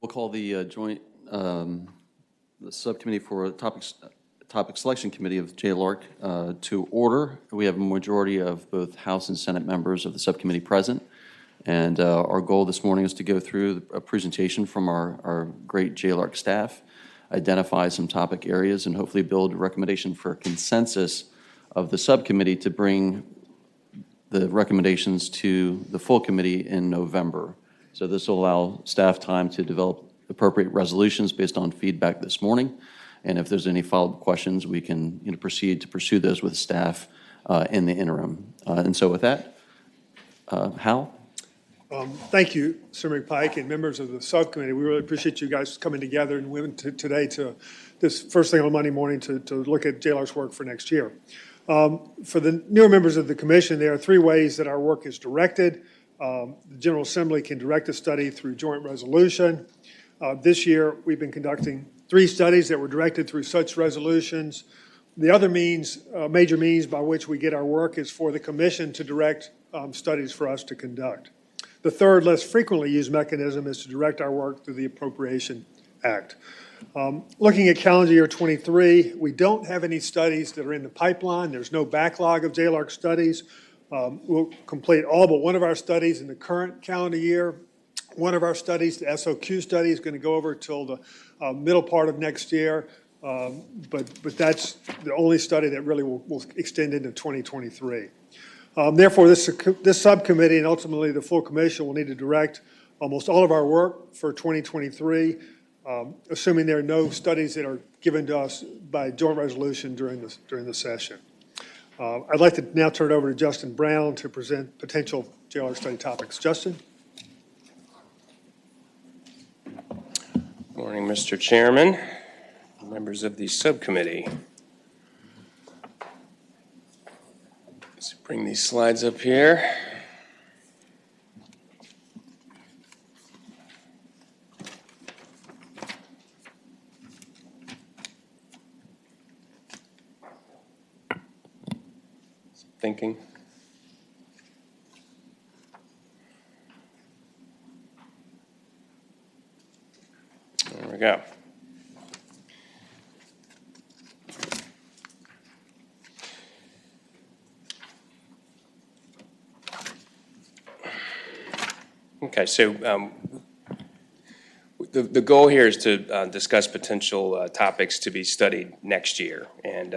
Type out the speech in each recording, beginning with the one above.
We'll call the joint the subcommittee for topic selection committee of JLARC to order. We have a majority of both House and Senate members of the subcommittee present, and our goal this morning is to go through a presentation from our great JLARC staff, identify some topic areas, and hopefully build a recommendation for consensus of the subcommittee to bring the recommendations to the full committee in November. So this will allow staff time to develop appropriate resolutions based on feedback this morning. And if there's any follow-up questions, we can proceed to pursue those with staff in the interim. And so with that, Hal? Thank you, Senator McPike and members of the subcommittee. We really appreciate you guys coming together and women today to this first thing on Monday morning to look at JLARC's work for next year. For the newer members of the commission, there are three ways that our work is directed. The General Assembly can direct a study through joint resolution. This year, we've been conducting 3 studies that were directed through such resolutions. The other means, major means by which we get our work is for the commission to direct studies for us to conduct. The third, less frequently used mechanism is to direct our work through the Appropriation Act. Looking at calendar year 23, we don't have any studies that are in the pipeline. There's no backlog of JLARC studies. We'll complete all but one of our studies in the current calendar year. One of our studies, the SOQ study, is going to go over till the middle part of next year, but that's the only study that really will extend into 2023. Therefore, this subcommittee and ultimately the full commission will need to direct almost all of our work for 2023, assuming there are no studies that are given to us by joint resolution during the session. I'd like to now turn it over to Justin Brown to present potential JLARC study topics. Justin? Good morning, Mr. Chairman, members of the subcommittee. Let's bring these slides up here. Thinking. There we go. Okay, so the goal here is to discuss potential topics to be studied next year. And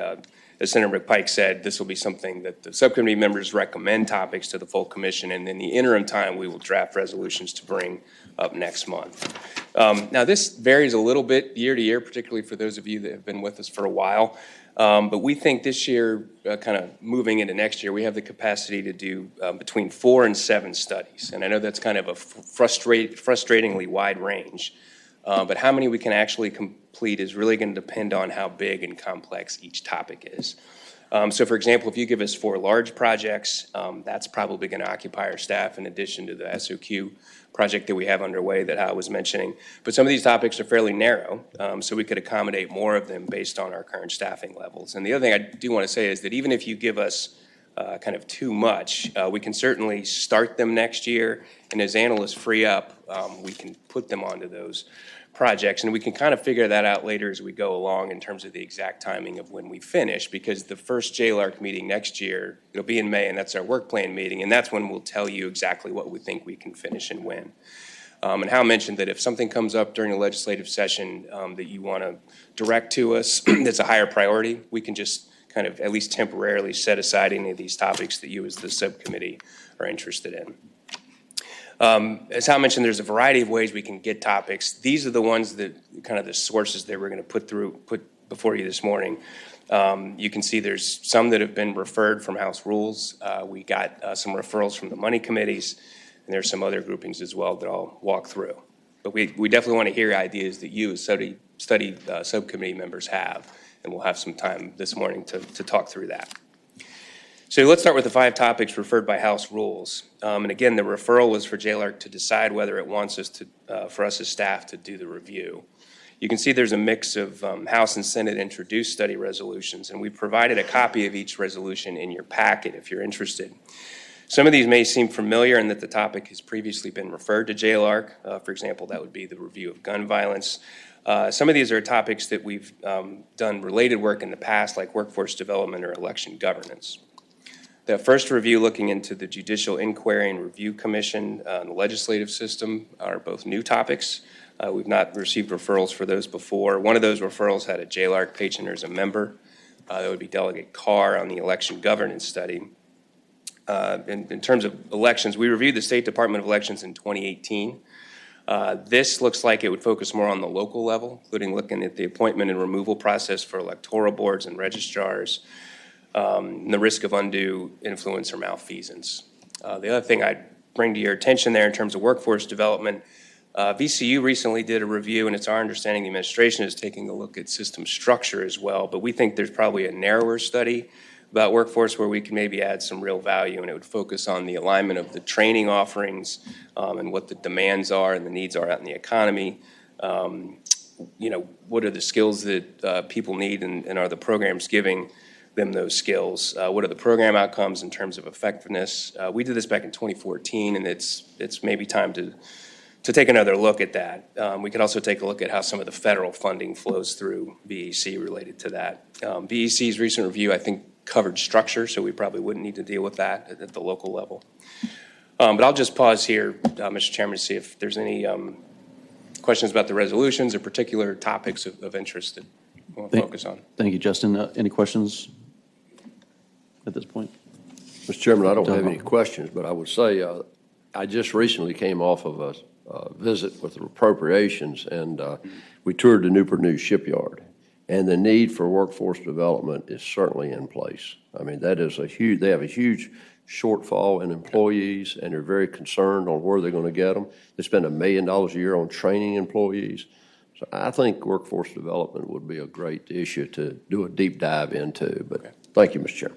as Senator McPike said, this will be something that the subcommittee members recommend topics to the full commission, and in the interim time, we will draft resolutions to bring up next month. Now, this varies a little bit year to year, particularly for those of you that have been with us for a while. But we think this year, kind of moving into next year, we have the capacity to do between 4 and 7 studies. And I know that's kind of a frustratingly wide range. But how many we can actually complete is really going to depend on how big and complex each topic is. So, for example, if you give us 4 large projects, that's probably going to occupy our staff in addition to the SOQ project that we have underway that Hal was mentioning. But some of these topics are fairly narrow, so we could accommodate more of them based on our current staffing levels. And the other thing I do want to say is that even if you give us kind of too much, we can certainly start them next year, and as analysts free up, we can put them onto those projects, and we can kind of figure that out later as we go along in terms of the exact timing of when we finish, because the first JLARC meeting next year, it'll be in May, and that's our work plan meeting, and that's when we'll tell you exactly what we think we can finish and when. And Hal mentioned that if something comes up during a legislative session that you want to direct to us that's a higher priority, we can just kind of at least temporarily set aside any of these topics that you as the subcommittee are interested in. As Hal mentioned, there's a variety of ways we can get topics. These are the ones that kind of the sources that we're going to put before you this morning. You can see there's some that have been referred from House Rules. We got some referrals from the money committees, and there's some other groupings as well that I'll walk through. But we definitely want to hear ideas that you as study subcommittee members have, and we'll have some time this morning to talk through that. So let's start with the 5 topics referred by House Rules. And again, the referral was for JLARC to decide whether it wants us to, for us as staff to do the review. You can see there's a mix of House and Senate introduced study resolutions, and we provided a copy of each resolution in your packet if you're interested. Some of these may seem familiar in that the topic has previously been referred to JLARC. For example, that would be the review of gun violence. Some of these are topics that we've done related work in the past, like workforce development or election governance. The first review, looking into the Judicial Inquiry and Review Commission and the legislative system, are both new topics. We've not received referrals for those before. One of those referrals had a JLARC patron as a member. That would be Delegate Carr on the election governance study. In terms of elections, we reviewed the State Department of Elections in 2018. This looks like it would focus more on the local level, including looking at the appointment and removal process for electoral boards and registrars, and the risk of undue influence or malfeasance. The other thing I'd bring to your attention there in terms of workforce development, VCU recently did a review, and it's our understanding the administration is taking a look at system structure as well, but we think there's probably a narrower study about workforce where we can maybe add some real value, and it would focus on the alignment of the training offerings and what the demands are and the needs are out in the economy. What are the skills that people need, and are the programs giving them those skills? What are the program outcomes in terms of effectiveness? We did this back in 2014, and it's maybe time to take another look at that. We could also take a look at how some of the federal funding flows through VEC related to that. VEC's recent review, I think, covered structure, so we probably wouldn't need to deal with that at the local level. But I'll just pause here, Mr. Chairman, to see if there's any questions about the resolutions or particular topics of interest that we want to focus on. Thank you, Justin. Any questions at this point? Mr. Chairman, I don't have any questions, but I would say I just recently came off of a visit with the appropriations, and we toured the Newport News shipyard. And the need for workforce development is certainly in place. I mean, that is they have a huge shortfall in employees, and they're very concerned on where they're going to get them. They spend $1 million a year on training employees. So I think workforce development would be a great issue to do a deep dive into. But thank you, Mr. Chair.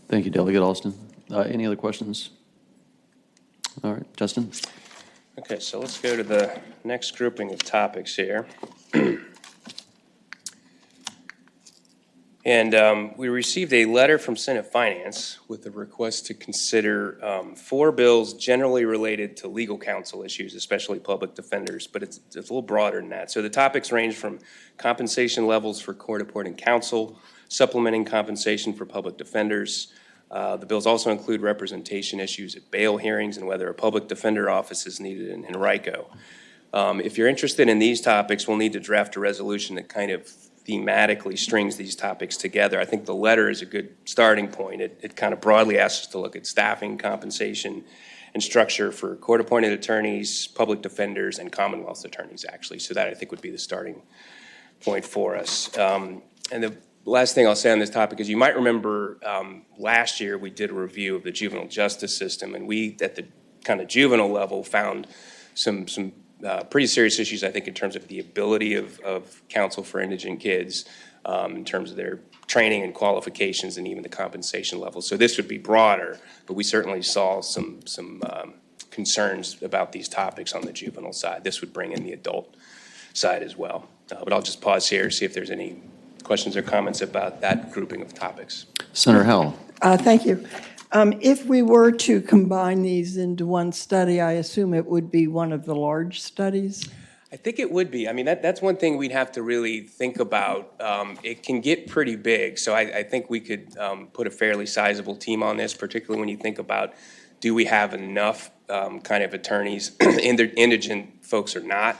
Thank you, Delegate Alston. Any other questions? All right, Justin. Okay, so let's go to the next grouping of topics here. And we received a letter from Senate Finance with a request to consider 4 bills generally related to legal counsel issues, especially public defenders, but it's a little broader than that. So the topics range from compensation levels for court-appointed counsel, supplementing compensation for public defenders. The bills also include representation issues at bail hearings and whether a public defender office is needed in RICO. If you're interested in these topics, we'll need to draft a resolution that kind of thematically strings these topics together. I think the letter is a good starting point. It kind of broadly asks us to look at staffing, compensation, and structure for court-appointed attorneys, public defenders, and Commonwealth attorneys, actually. So that, I think, would be the starting point for us. And the last thing I'll say on this topic is you might remember last year we did a review of the juvenile justice system, and we, at the kind of juvenile level, found some pretty serious issues, I think, in terms of the ability of counsel for indigent kids, in terms of their training and qualifications and even the compensation level. So this would be broader, but we certainly saw some concerns about these topics on the juvenile side. This would bring in the adult side as well. But I'll just pause here, see if there's any questions or comments about that grouping of topics. Senator Howell. Thank you. If we were to combine these into one study, I assume it would be one of the large studies? I think it would be. I mean, that's one thing we'd have to really think about. It can get pretty big, so I think we could put a fairly sizable team on this, particularly when you think about, do we have enough kind of attorneys, indigent folks or not,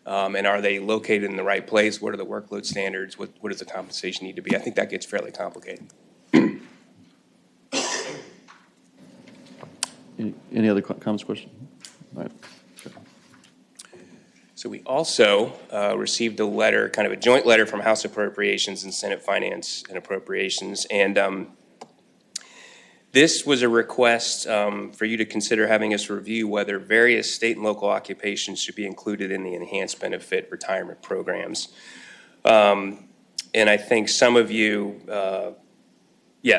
and are they located in the right place? What are the workload standards? What does the compensation need to be? I think that gets fairly complicated. Any other comments, questions? All right. Sure. So we also received a letter, kind of a joint letter from House Appropriations and Senate Finance and Appropriations. And this was a request for you to consider having us review whether various state and local occupations should be included in the enhanced benefit retirement programs. And I think some of you,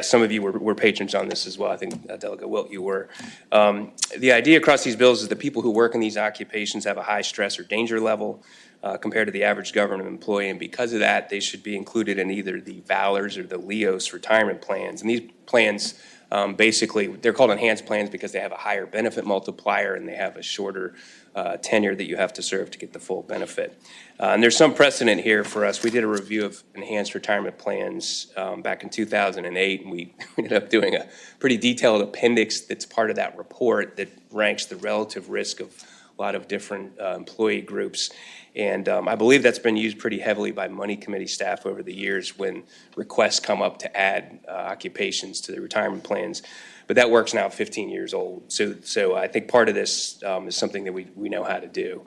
some of you were patrons on this as well. I think Delegate Wilt, you were. The idea across these bills is that people who work in these occupations have a high stress or danger level compared to the average government employee, and because of that, they should be included in either the VALRs or the LEOS retirement plans. And these plans Basically, they're called enhanced plans because they have a higher benefit multiplier and they have a shorter tenure that you have to serve to get the full benefit. And there's some precedent here for us. We did a review of enhanced retirement plans back in 2008, and we ended up doing a pretty detailed appendix that's part of that report that ranks the relative risk of a lot of different employee groups. And I believe that's been used pretty heavily by money committee staff over the years when requests come up to add occupations to the retirement plans. But that work's now 15 years old. So I think part of this is something that we know how to do.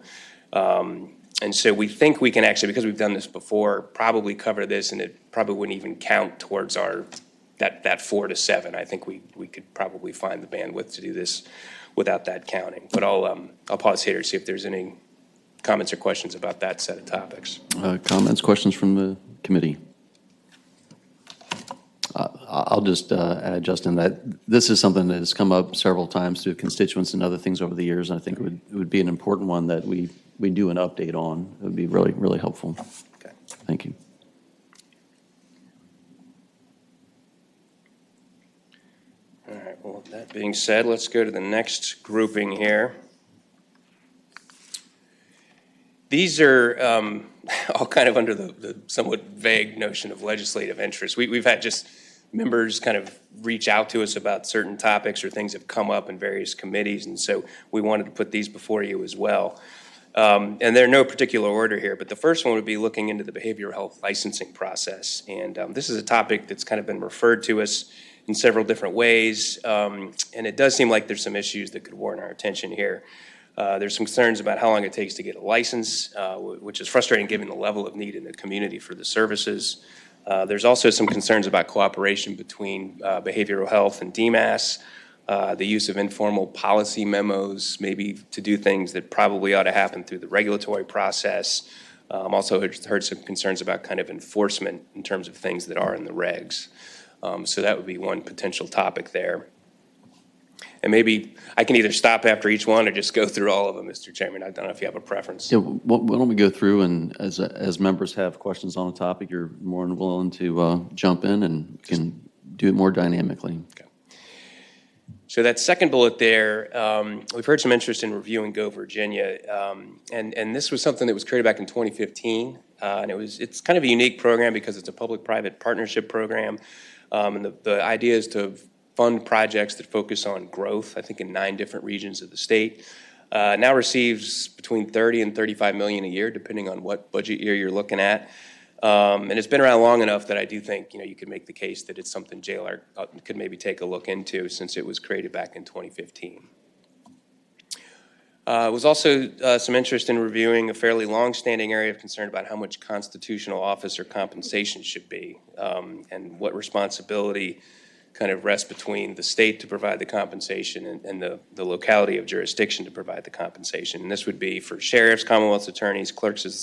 And so we think we can actually, because we've done this before, probably cover this, and it probably wouldn't even count towards our that 4 to 7. I think we could probably find the bandwidth to do this without that counting. But I'll pause here to see if there's any comments or questions about that set of topics. Comments, questions from the committee? I'll just add, Justin, that this is something that has come up several times to constituents and other things over the years, and I think it would be an important one that we do an update on. It would be really, really helpful. Okay. Thank you. All right, well, with that being said, let's go to the next grouping here. These are all kind of under the somewhat vague notion of legislative interest. We've had just members kind of reach out to us about certain topics or things have come up in various committees, and so we wanted to put these before you as well. And they're no particular order here, but the first one would be looking into the behavioral health licensing process. And this is a topic that's kind of been referred to us in several different ways, and it does seem like there's some issues that could warrant our attention here. There's some concerns about how long it takes to get a license, which is frustrating given the level of need in the community for the services. There's also some concerns about cooperation between behavioral health and DMAS, the use of informal policy memos, maybe to do things that probably ought to happen through the regulatory process. Also heard some concerns about kind of enforcement in terms of things that are in the regs. So that would be one potential topic there. And maybe I can either stop after each one or just go through all of them, Mr. Chairman. I don't know if you have a preference. Yeah, why don't we go through, and as members have questions on the topic, you're more than willing to jump in and can do it more dynamically. Okay. So that second bullet there, we've heard some interest in reviewing Go Virginia, and this was something that was created back in 2015, and it's kind of a unique program because it's a public-private partnership program, and the idea is to fund projects that focus on growth, I think in 9 different regions of the state. Now receives between 30 and 35 million a year, depending on what budget year you're looking at. And it's been around long enough that I do think, you could make the case that it's something JLARC could maybe take a look into since it was created back in 2015. Was also some interest in reviewing a fairly long-standing area of concern about how much constitutional officer compensation should be, and what responsibility kind of rests between the state to provide the compensation and the locality of jurisdiction to provide the compensation. And this would be for sheriffs, commonwealth's attorneys, clerks of the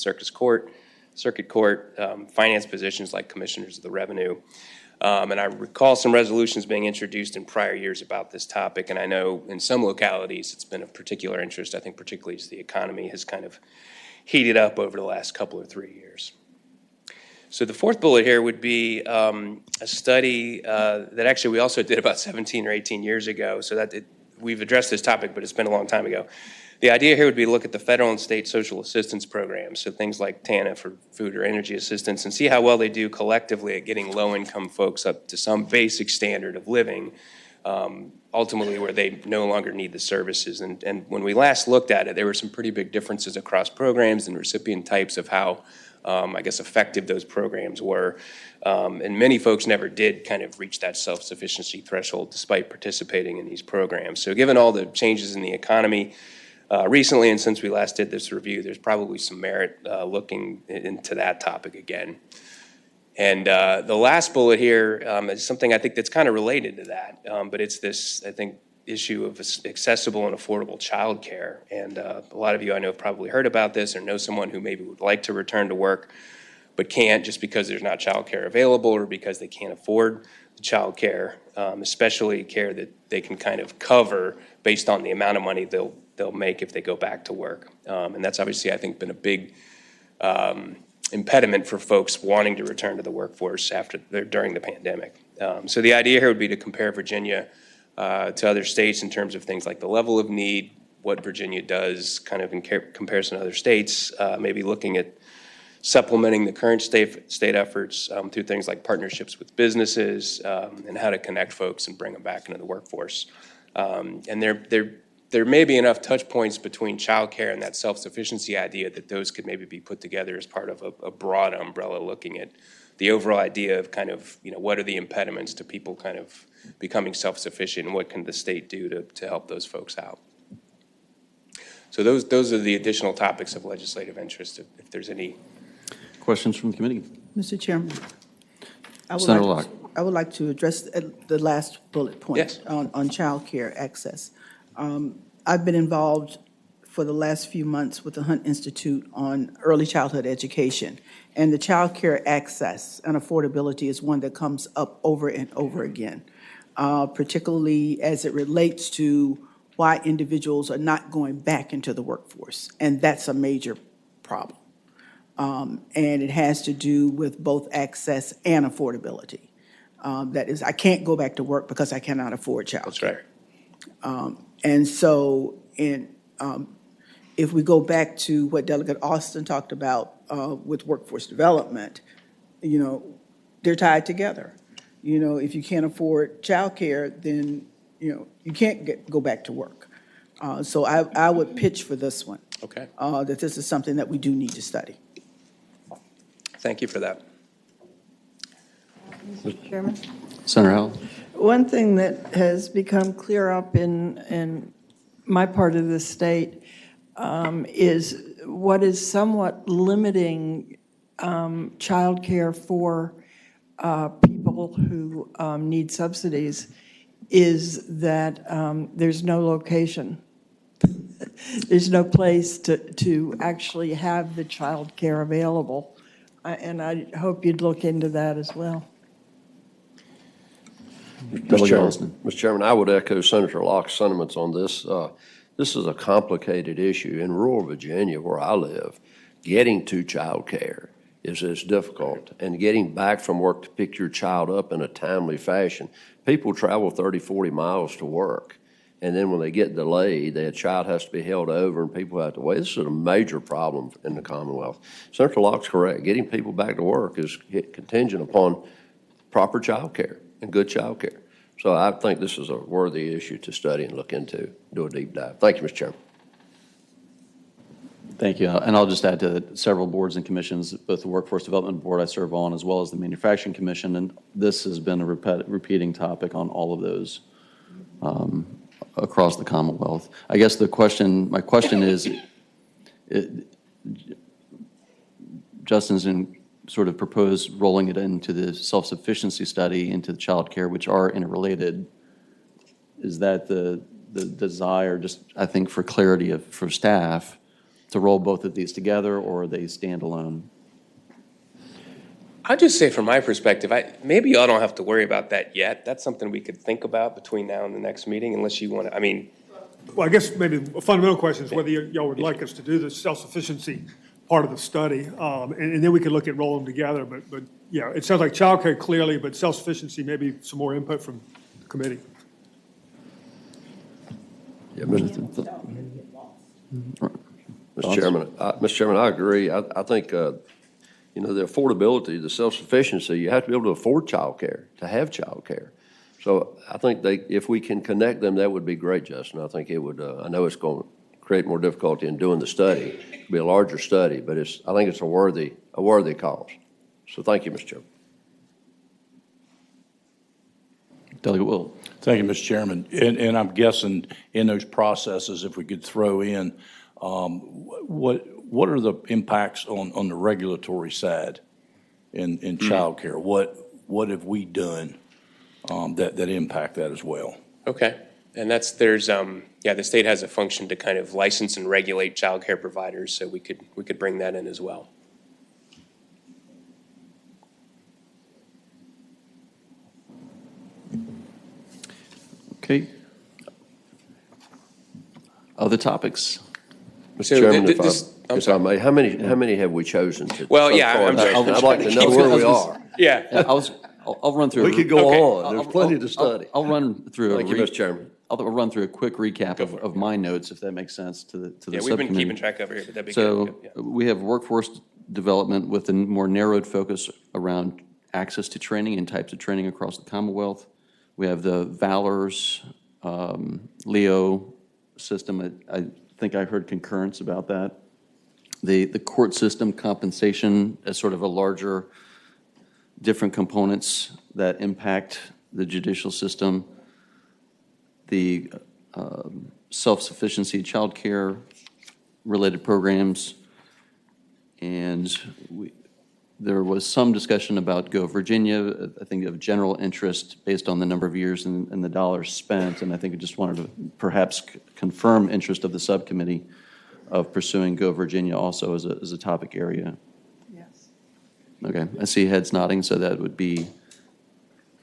circuit court, finance positions like commissioners of the revenue. And I recall some resolutions being introduced in prior years about this topic, and I know in some localities it's been of particular interest, I think particularly as the economy has kind of heated up over the last couple or 3 years. So the fourth bullet here would be a study that actually we also did about 17 or 18 years ago, so that we've addressed this topic, but it's been a long time ago. The idea here would be to look at the federal and state social assistance programs, so things like TANF or food or energy assistance, and see how well they do collectively at getting low-income folks up to some basic standard of living, ultimately where they no longer need the services. And when we last looked at it, there were some pretty big differences across programs and recipient types of how I guess effective those programs were. And many folks never did kind of reach that self-sufficiency threshold despite participating in these programs. So given all the changes in the economy recently and since we last did this review, there's probably some merit looking into that topic again. And the last bullet here is something I think that's kind of related to that, but it's this, I think, issue of accessible and affordable childcare. And a lot of you I know have probably heard about this or know someone who maybe would like to return to work but can't just because there's not childcare available or because they can't afford the childcare, especially care that they can kind of cover based on the amount of money they'll make if they go back to work. And that's obviously, I think, been a big impediment for folks wanting to return to the workforce during the pandemic. So the idea here would be to compare Virginia to other states in terms of things like the level of need, what Virginia does kind of in comparison to other states, maybe looking at supplementing the current state efforts through things like partnerships with businesses and how to connect folks and bring them back into the workforce. And there may be enough touch points between childcare and that self-sufficiency idea that those could maybe be put together as part of a broad umbrella looking at the overall idea of kind of, what are the impediments to people kind of becoming self-sufficient and what can the state do to help those folks out. So those are the additional topics of legislative interest, if there's any. Questions from the committee? Mr. Chairman, Senator Locke. I would like to address the last bullet point. Yes. On child care access. I've been involved for the last few months with the Hunt Institute on early childhood education. And the child care access and affordability is one that comes up over and over again, particularly as it relates to why individuals are not going back into the workforce. And that's a major problem. And it has to do with both access and affordability. That is, I can't go back to work because I cannot afford child care. That's right. And so if we go back to what Delegate Austin talked about with workforce development, they're tied together. If you can't afford child care, then, you can't go back to work. So I would pitch for this one. Okay. That this is something that we do need to study. Thank you for that. Mr. Chairman? Senator Howell? One thing that has become clear up in my part of the state is what is somewhat limiting childcare for people who need subsidies is that there's no location. There's no place to actually have the childcare available. And I hope you'd look into that as well. Mr. Chairman, I would echo Senator Locke's sentiments on this. This is a complicated issue. In rural Virginia, where I live, getting to child care is difficult. And getting back from work to pick your child up in a timely fashion. People travel 30, 40 miles to work. And then when they get delayed, their child has to be held over and people have to wait. This is a major problem in the Commonwealth. Senator Locke's correct. Getting people back to work is contingent upon proper child care and good child care. So I think this is a worthy issue to study and look into, do a deep dive. Thank you, Mr. Chairman. Thank you. And I'll just add to that several boards and commissions, both the Workforce Development Board I serve on as well as the Manufacturing Commission, and this has been a repeating topic on all of those across the Commonwealth. I guess my question is, Justin's sort of proposed rolling it into the self-sufficiency study into the child care, which are interrelated. Is that the desire, just I think for clarity for staff, to roll both of these together, or are they standalone? I'll just say from my perspective, maybe y'all don't have to worry about that yet. That's something we could think about between now and the next meeting, unless you want to, Well, I guess maybe a fundamental question is whether y'all would like us to do the self-sufficiency part of the study, and then we could look at rolling them together. But yeah, it sounds like childcare clearly, but self-sufficiency, maybe some more input from the committee. Yeah, Mr. Chairman, I agree. I think, the affordability, the self-sufficiency, you have to be able to afford childcare, to have childcare. So I think if we can connect them, that would be great, Justin. I think it would, I know it's going to create more difficulty in doing the study. It'll be a larger study, but I think it's a worthy cause. So thank you, Mr. Chairman. Delegate Will. Thank you, Mr. Chairman. And I'm guessing in those processes, if we could throw in, what are the impacts on the regulatory side in child care? What have we done that impact that as well? Okay. And the state has a function to kind of license and regulate child care providers, so we could bring that in as well. Okay. Other topics? Mr. Chairman, if I may, how many have we chosen to? Well, so yeah, far? I'm sorry. I'd like to know where we are. Yeah. I was I'll run through. We could go Okay. on. There's plenty to study. I'll run through. Thank you, Mr. Chairman. I'll run through a quick recap of my notes, if that makes sense, to the Yeah, subcommittee. we've been keeping track over here, but that'd be So good. Yeah. we have workforce development with a more narrowed focus around access to training and types of training across the Commonwealth. We have the Valors, Leo system. I think I heard concurrence about that. The court system compensation as sort of a larger, different components that impact the judicial system. The self-sufficiency childcare related programs. And there was some discussion about Go Virginia, I think of general interest based on the number of years and the dollars spent. And I think I just wanted to perhaps confirm interest of the subcommittee of pursuing Go Virginia also as a topic area. Yes. Okay, I see heads nodding, so that would be,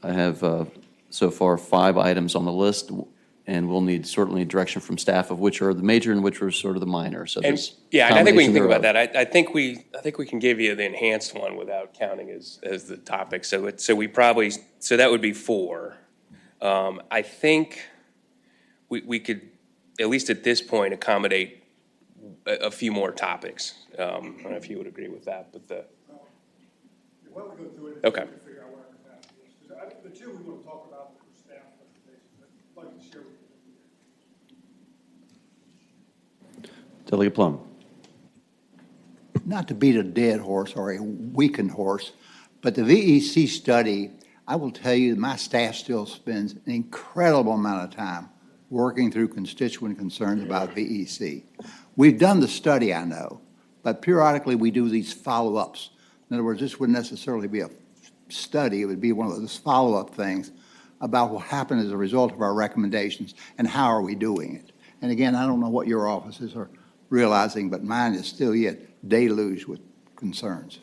I have so far 5 items on the list, and we'll need certainly direction from staff of which are the major and which are sort of the minor, so And, there's yeah, and I think we can think combination about thereof. that. I think we can give you the enhanced one without counting as the topic. So that would be 4. I think we could, at least at this point, accommodate a few more topics. I don't know if you would agree with that, but Why don't we go through it? Okay. And figure out what our capacity is. 'Cause the two we want to talk about are staff presentations. I'd like to share with you. Delegate Plum. Not to beat a dead horse or a weakened horse, but the VEC study, I will tell you, my staff still spends an incredible amount of time working through constituent concerns about VEC. We've done the study, I know, but periodically we do these follow-ups. In other words, this wouldn't necessarily be a study, it would be one of those follow-up things about what happened as a result of our recommendations and how are we doing it. And again, I don't know what your offices are realizing, but mine is still yet deluge with concerns.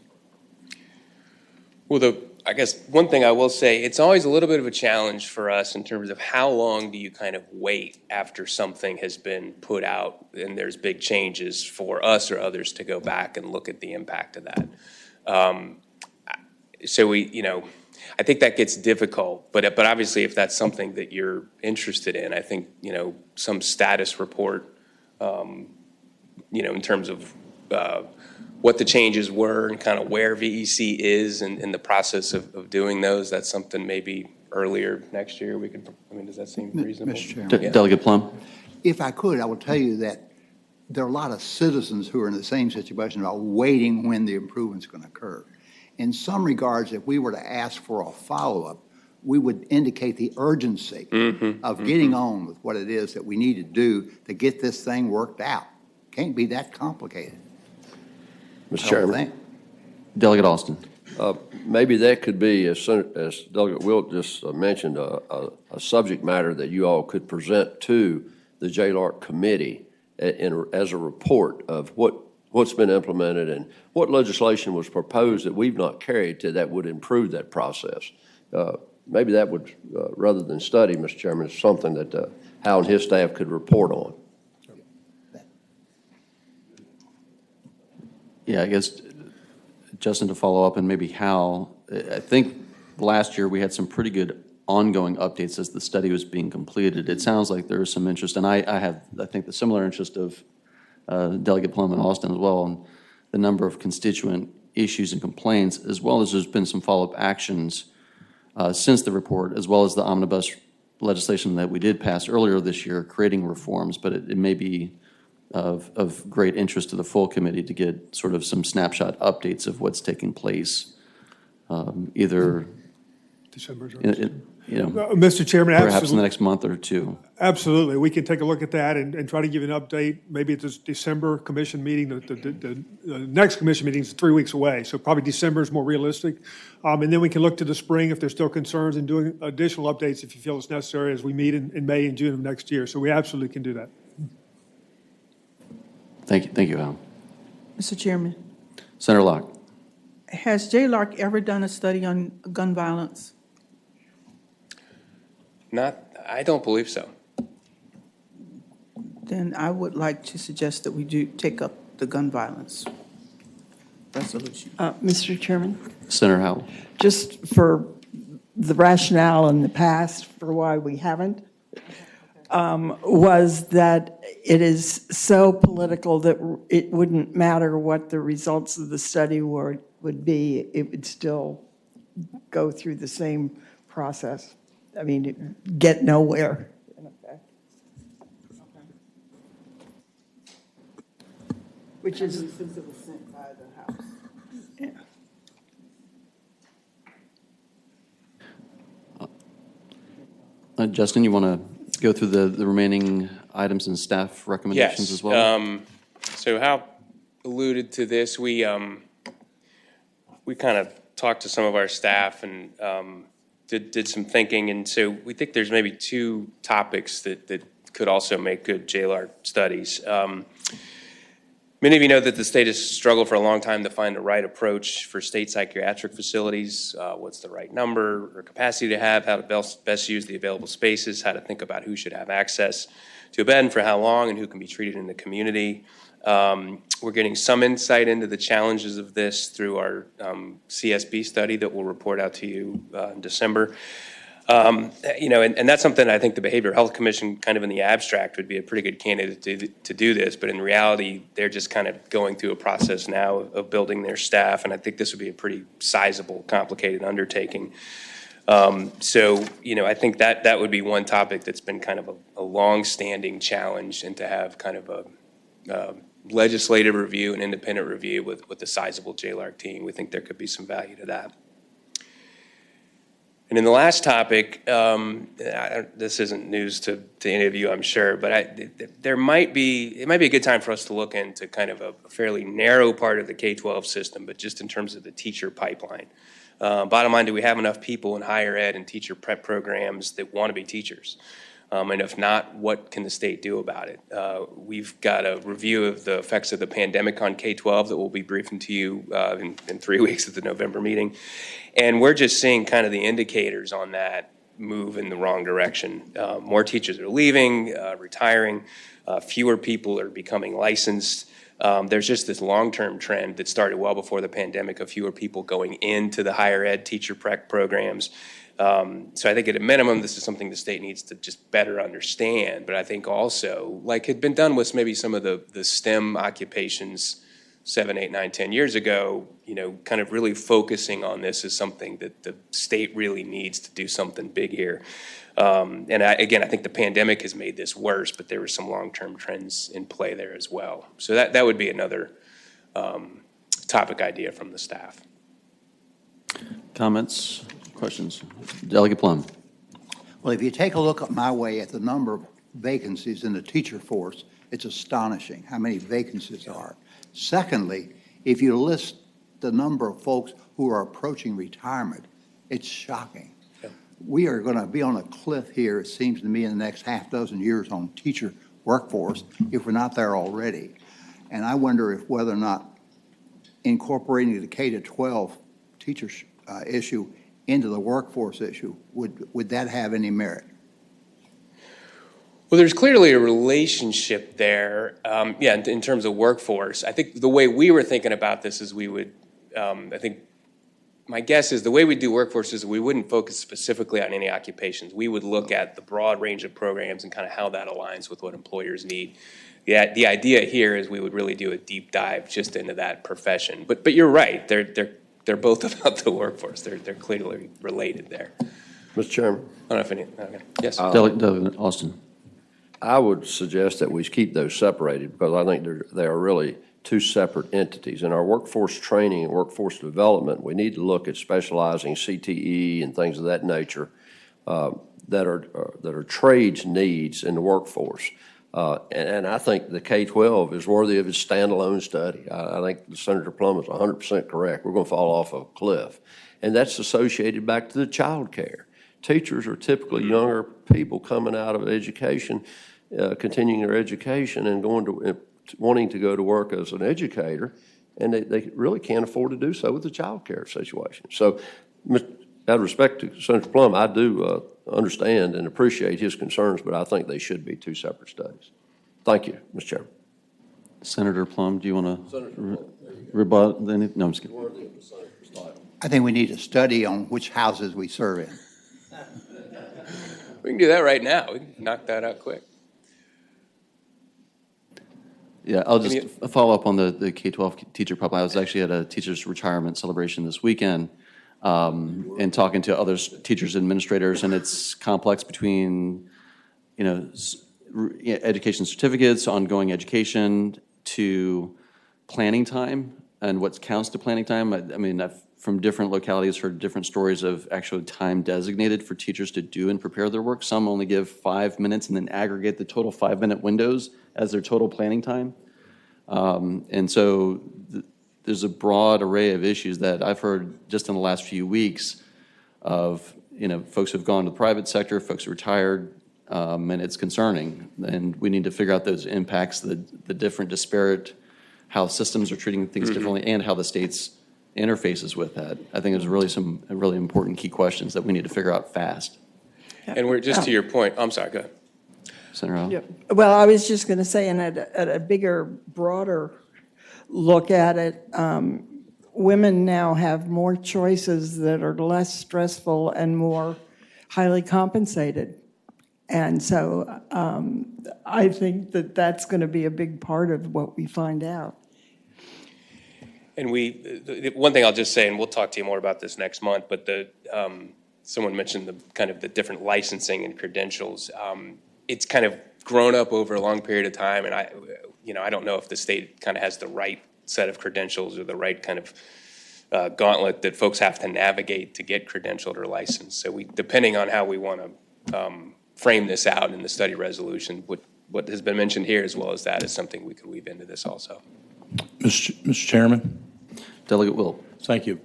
well, I guess one thing I will say, it's always a little bit of a challenge for us in terms of how long do you kind of wait after something has been put out and there's big changes for us or others to go back and look at the impact of that. So I think that gets difficult, but obviously if that's something that you're interested in, I think, some status report, in terms of what the changes were and kind of where VEC is in the process of doing those, that's something maybe earlier next year we could, does that seem reasonable? Mr. Chairman. Yeah. Delegate Plum. If I could, I will tell you that there are a lot of citizens who are in the same situation about waiting when the improvement's going to occur. In some regards, if we were to ask for a follow-up, we would indicate the urgency of getting on with what it is that we need to do to get this thing worked out. Can't be that complicated. Mr. I don't Chairman, think. Delegate Austin. maybe that could be, as Delegate Wilt just mentioned, a subject matter that you all could present to the JLARC committee as a report of what's been implemented and what legislation was proposed that we've not carried to that would improve that process. Maybe that would, rather than study, Mr. Chairman, is something that Hal and his staff could report on. Yeah, I guess, Justin, to follow up, and maybe Hal, I think last year we had some pretty good ongoing updates as the study was being completed. It sounds like there is some interest, and I think, the similar interest of Delegate Plum and Austin as well, and the number of constituent issues and complaints, as well as there's been some follow-up actions since the report, as well as the omnibus legislation that we did pass earlier this year, creating reforms, but it may be of great interest to the full committee to get sort of some snapshot updates of what's taking place, either, December. perhaps Mr. Chairman, in the absolutely. next month or two. Absolutely. We can take a look at that and try to give you an update, maybe at this December commission meeting. The next commission meeting is 3 weeks away, so probably December is more realistic. And then we can look to the spring if there's still concerns and doing additional updates if you feel it's necessary as we meet in May and June of next year. So we absolutely can do that. Thank you, Hal. Mr. Chairman, Senator Locke. has JLARC ever done a study on gun violence? I don't believe so. Then I would like to suggest that we do take up the gun violence resolution. Mr. Chairman, Senator Howell. just for the rationale in the past for why we haven't, was that it is so political that it wouldn't matter what the results of the study would be, it would still go through the same process. I mean, get nowhere, in effect. Which is, Since it was sent by the House. yeah. Justin, you want to go through the remaining items and staff recommendations as well? So Hal alluded to this. We kind of talked to some of our staff and did some thinking, and so we think there's maybe two topics that could also make good JLARC studies. Many of you know that the state has struggled for a long time to find the right approach for state psychiatric facilities. What's the right number or capacity to have, how to best use the available spaces, how to think about who should have access to a bed and for how long, and who can be treated in the community. We're getting some insight into the challenges of this through our CSB study that we'll report out to you in December. And that's something I think the Behavioral Health Commission, kind of in the abstract, would be a pretty good candidate to do this. But in reality, they're just kind of going through a process now of building their staff. And I think this would be a pretty sizable, complicated undertaking. I think that would be one topic that's been kind of a long-standing challenge, and to have kind of a legislative review and independent review with a sizable JLARC team. We think there could be some value to that. And then the last topic, this isn't news to any of you, I'm sure, but it might be a good time for us to look into kind of a fairly narrow part of the K-12 system, but just in terms of the teacher pipeline. Bottom line, do we have enough people in higher ed and teacher prep programs that want to be teachers? And if not, what can the state do about it? We've got a review of the effects of the pandemic on K-12 that we'll be briefing to you in 3 weeks at the November meeting. And we're just seeing kind of the indicators on that move in the wrong direction. More teachers are leaving, retiring. Fewer people are becoming licensed. There's just this long-term trend that started well before the pandemic of fewer people going into the higher ed teacher prep programs. So I think at a minimum, this is something the state needs to just better understand. But I think also, like had been done with maybe some of the STEM occupations 7, 8, 9, 10 years ago, kind of really focusing on this is something that the state really needs to do something big here. I think the pandemic has made this worse, but there were some long-term trends in play there as well. So that would be another topic idea from the staff. Comments, questions? Delegate Plum. Well, if you take a look at my way at the number of vacancies in the teacher force, it's astonishing how many vacancies there are. Secondly, if you list the number of folks who are approaching retirement, it's shocking. Yeah. We are going to be on a cliff here, it seems to me, in the next half dozen years on teacher workforce, if we're not there already. And I wonder if whether or not incorporating the K-12 teacher issue into the workforce issue, would that have any merit? Well, there's clearly a relationship there, in terms of workforce. I think the way we were thinking about this is we would, I think my guess is the way we do workforce is we wouldn't focus specifically on any occupations. We would look at the broad range of programs and kind of how that aligns with what employers need. The idea here is we would really do a deep dive just into that profession. But you're right, they're both about the workforce. They're clearly related there. Mr. Chairman. I don't know if okay. Yes. Delegate Austin. I would suggest that we keep those separated because I think they are really two separate entities. In our workforce training and workforce development, we need to look at specializing CTE and things of that nature that are trades needs in the workforce. And I think the K-12 is worthy of its standalone study. I think Senator Plum is 100% correct. We're going to fall off a cliff. And that's associated back to the child care. Teachers are typically younger people coming out of education, continuing their education and wanting to go to work as an educator, and they really can't afford to do so with the child care situation. So out of respect to Senator Plum, I do understand and appreciate his concerns, but I think they should be two separate studies. Thank you, Mr. Chairman. Senator Plum, do you want to rebut? No, I'm just kidding. I think we need a study on which houses we serve in. We can do that right now. We can knock that out quick. Yeah, I'll just follow up on the K-12 teacher pipeline. I was actually at a teacher's retirement celebration this weekend and talking to other teachers and administrators, and it's complex between, education certificates, ongoing education, to planning time and what counts to planning time. I mean, I've, from different localities, heard different stories of actual time designated for teachers to do and prepare their work. Some only give 5 minutes and then aggregate the total 5-minute windows as their total planning time. And so there's a broad array of issues that I've heard just in the last few weeks of, folks who've gone to the private sector, folks who retired, and it's concerning. And we need to figure out those impacts, the different disparate, how systems are treating things differently, and how the state's interfaces with that. I think there's really some really important key questions that we need to figure out fast. And we're just to your point. I'm sorry, go ahead. Senator Howell? Yeah. Well, I was just going to say, and at a bigger, broader look at it, women now have more choices that are less stressful and more highly compensated. And so I think that that's going to be a big part of what we find out. And one thing I'll just say, and we'll talk to you more about this next month, but someone mentioned the kind of the different licensing and credentials. It's kind of grown up over a long period of time, and I don't know if the state kind of has the right set of credentials or the right kind of gauntlet that folks have to navigate to get credentialed or licensed. So depending on how we want to frame this out in the study resolution, what has been mentioned here as well as that is something we could weave into this also. Mr. Chairman? Delegate Will. Thank you.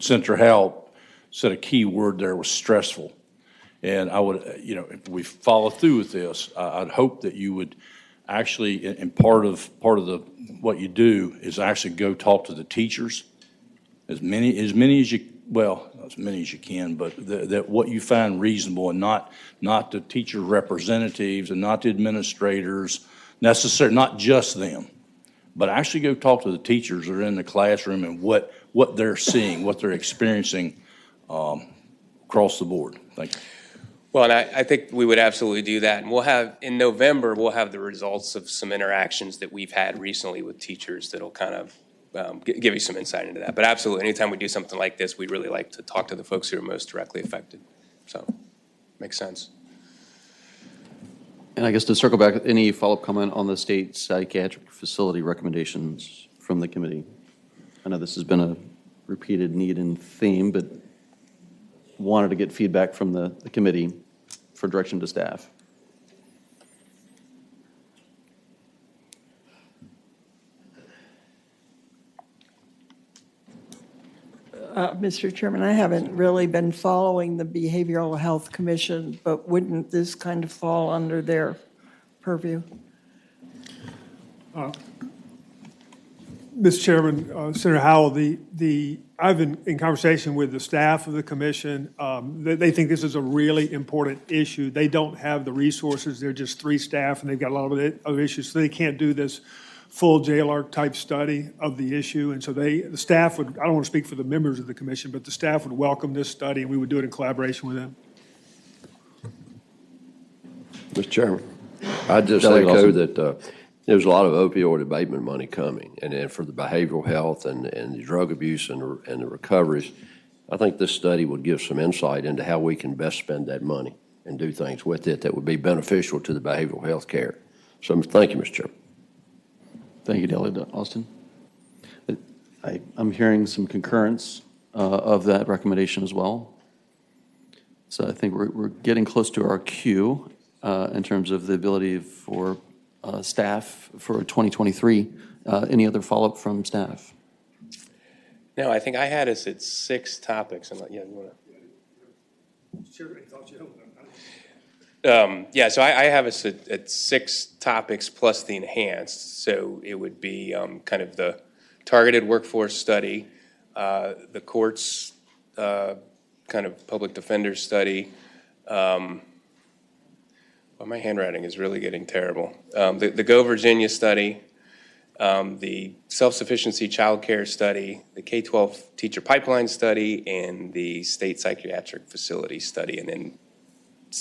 Senator Howell said a key word there was stressful. And I would, if we follow through with this, I'd hope that you would actually, and part of what you do is actually go talk to the teachers, as many as you, well, as many as you can, but that what you find reasonable, and not the teacher representatives and not the administrators necessarily, not just them, but actually go talk to the teachers that are in the classroom and what they're seeing, what they're experiencing across the board. Thank you. Well, and I think we would absolutely do that. And in November, we'll have the results of some interactions that we've had recently with teachers that'll kind of give you some insight into that. But absolutely, anytime we do something like this, we'd really like to talk to the folks who are most directly affected. So, makes sense. And I guess to circle back, any follow-up comment on the state psychiatric facility recommendations from the committee? I know this has been a repeated need and theme, but wanted to get feedback from the committee for direction to staff. Mr. Chairman, I haven't really been following the Behavioral Health Commission, but wouldn't this kind of fall under their purview? Mr. Chairman, Senator Howell, I've been in conversation with the staff of the commission. They think this is a really important issue. They don't have the resources. They're just 3 staff, and they've got a lot of other issues, so they can't do this full JLARC type study of the issue. And so the staff would, I don't want to speak for the members of the commission, but the staff would welcome this study, and we would do it in collaboration with them. Mr. Chairman, I'd just echo that there's a lot of opioid abatement money coming, and for the behavioral health and the drug abuse and the recoveries. I think this study would give some insight into how we can best spend that money and do things with it that would be beneficial to the behavioral health care. So thank you, Mr. Chairman. Thank you, Delegate Austin. I'm hearing some concurrence of that recommendation as well. So I think we're getting close to our queue in terms of the ability for staff for 2023. Any other follow-up from staff? No, I think I had us at 6 topics. And yeah, you want to? Yeah, so I have us at 6 topics plus the enhanced. So it would be kind of the targeted workforce study, the courts kind of public defender study. Well, my handwriting is really getting terrible. The Go Virginia study, the self-sufficiency child care study, the K-12 teacher pipeline study, and the state psychiatric facility study. And then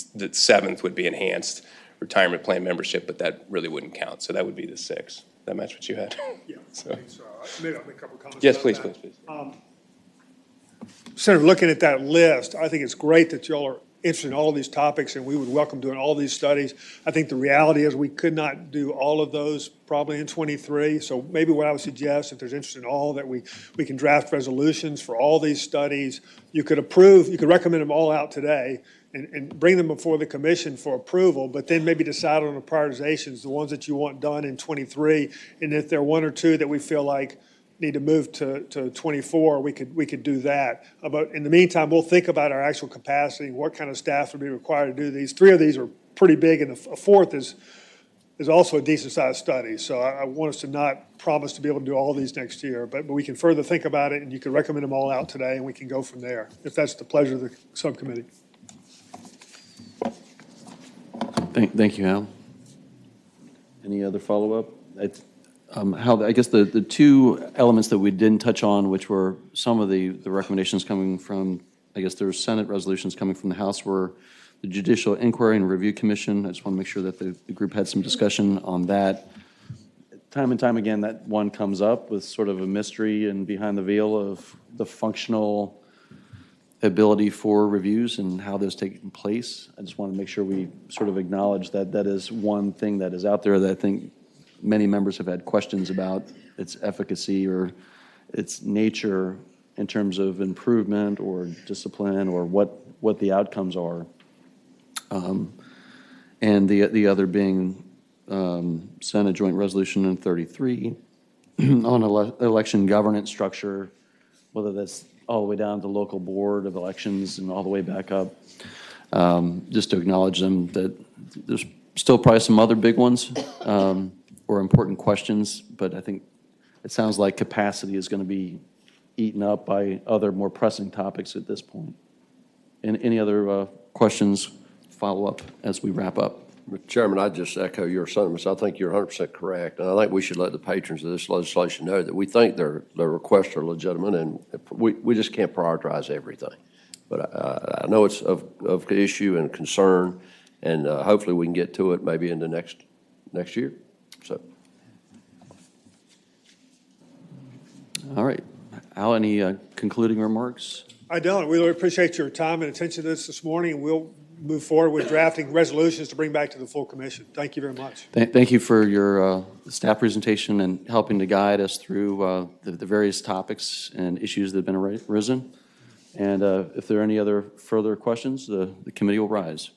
the 7th would be enhanced retirement plan membership, but that really wouldn't count. So that would be the 6th. That match what you had? Yeah, So- I think so. Maybe I'll make a couple comments. Yes, about please, that. please. Senator, looking at that list, I think it's great that y'all are interested in all of these topics, and we would welcome doing all these studies. I think the reality is we could not do all of those probably in '23. So maybe what I would suggest, if there's interest in all, that we can draft resolutions for all these studies. You could recommend them all out today and bring them before the commission for approval, but then maybe decide on the prioritizations, the ones that you want done in '23. And if there are one or two that we feel like need to move to 24, we could do that. But in the meantime, we'll think about our actual capacity, what kind of staff would be required to do these. 3 of these are pretty big, and a 4th is also a decent-sized study. So I want us to not promise to be able to do all these next year, but we can further think about it, and you can recommend them all out today, and we can go from there, if that's the pleasure of the subcommittee. Thank you, Hal. Any other follow-up? Hal, I guess the 2 elements that we didn't touch on, which were some of the recommendations coming from, I guess there were Senate resolutions coming from the House, were the Judicial Inquiry and Review Commission. I just want to make sure that the group had some discussion on that. Time and time again, that one comes up with sort of a mystery and behind the veil of the functional ability for reviews and how those take place. I just want to make sure we sort of acknowledge that that is one thing that is out there that I think many members have had questions about its efficacy or its nature in terms of improvement or discipline or what the outcomes are. And the other being Senate Joint Resolution 33 on election governance structure, whether that's all the way down to the local board of elections and all the way back up. Just to acknowledge them, that there's still probably some other big ones or important questions, but I think it sounds like capacity is going to be eaten up by other more pressing topics at this point. And any other questions, follow up as we wrap up? Mr. Chairman, I just echo your sentiments. I think you're 100% correct. And I think we should let the patrons of this legislation know that we think their requests are legitimate, and we just can't prioritize everything. But I know it's of issue and concern, and hopefully we can get to it maybe in the next year. So, All right. Al, any concluding remarks? I don't. We really appreciate your time and attention to this morning, and we'll move forward with drafting resolutions to bring back to the full commission. Thank you very much. Thank you for your staff presentation and helping to guide us through the various topics and issues that have been arisen. And if there are any other further questions, the committee will rise.